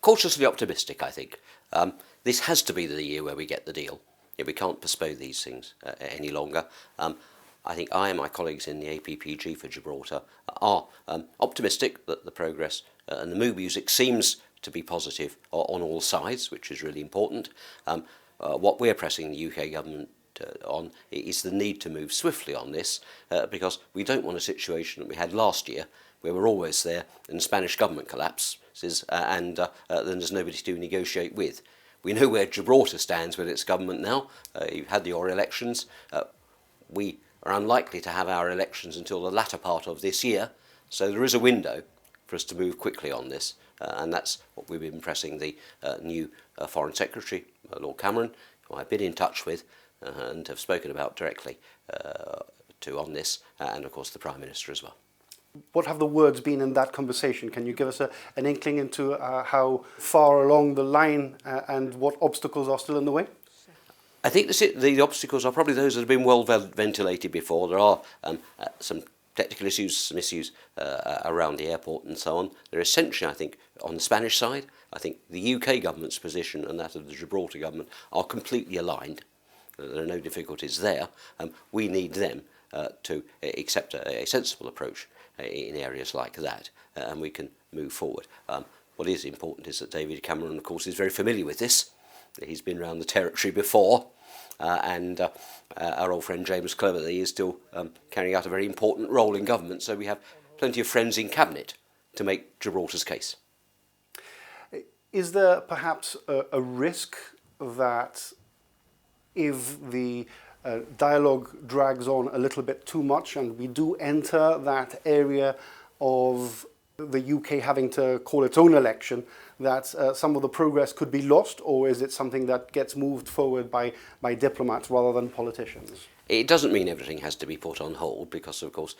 cautiously optimistic, I think. This has to be the year where we get the deal. We can't postpone these things any longer. I think I and my colleagues in the APPG for Gibraltar are optimistic that the progress and the mood music seems to be positive on all sides, which is really important. What we're pressing the UK government on is the need to move swiftly on this, because we don't want a situation that we had last year where we're always there and the Spanish government collapses and then there's nobody to negotiate with. We know where Gibraltar stands with its government now. You've had your elections. We are unlikely to have our elections until the latter part of this year, so there is a window for us to move quickly on this, and that's what we've been pressing the new Foreign Secretary, Lord Cameron, who I've been in touch with and have spoken about directly to on this, and of course the Prime Minister as well. What have the words been in that conversation? Can you give us an inkling into how far along the line and what obstacles are still in the way? I think the obstacles are probably those that have been well ventilated before. There are some technical issues, some issues around the airport and so on. They're essentially, I think, on the Spanish side. I think the UK government's position and that of the Gibraltar government are completely aligned. There are no difficulties there. We need them to accept a sensible approach in areas like that, and we can move forward. What is important is that David Cameron, of course, is very familiar with this. He's been around the territory before, and our old friend James Cleverly is still carrying out a very important role in government, so we have plenty of friends in cabinet to make Gibraltar's case. Is there perhaps a risk that if the dialogue drags on a little bit too much and we do enter that area of the UK having to call its own election, that some of the progress could be lost, or is it something that gets moved forward by diplomats rather than politicians? It doesn't mean everything has to be put on hold, because of course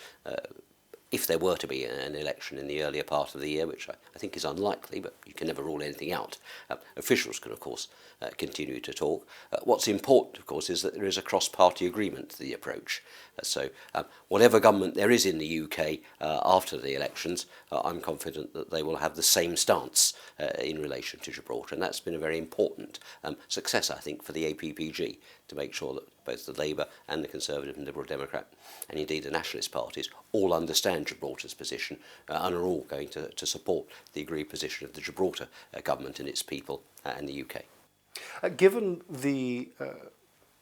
if there were to be an election in the earlier part of the year, which I think is unlikely, but you can never rule anything out, officials can of course continue to talk. What's important, of course, is that there is a cross-party agreement to the approach. So whatever government there is in the UK after the elections, I'm confident that they will have the same stance in relation to Gibraltar, and that's been a very important success, I think, for the APPG, to make sure that both the Labour and the Conservative and Liberal Democrat, and indeed the Nationalist parties, all understand Gibraltar's position and are all going to support the agreed position of the Gibraltar government and its people and the UK. Given the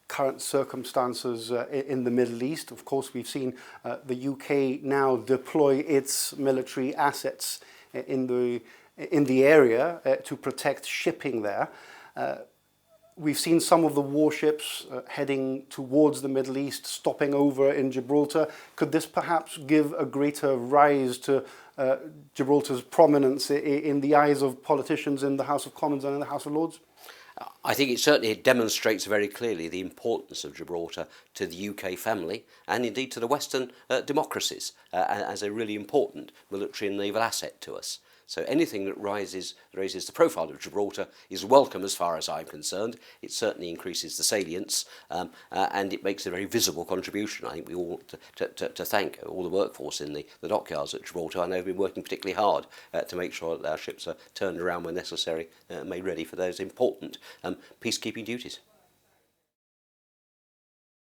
current circumstances in the Middle East, of course we've seen the UK now deploy its military assets in the area to protect shipping there. We've seen some of the warships heading towards the Middle East, stopping over in Gibraltar. Could this perhaps give a greater rise to Gibraltar's prominence in the eyes of politicians in the House of Commons and in the House of Lords? I think it demonstrates very clearly the importance of Gibraltar to the UK family and indeed to the Western democracies as a really important military and naval asset to us. So anything that raises the profile of Gibraltar is welcome as far as I'm concerned. It certainly increases the salience and it makes a very visible contribution. I think we all want to thank all the workforce in the dockyards at Gibraltar. I know they've been working particularly hard to make sure that our ships are turned around when necessary and made ready for those important peacekeeping duties.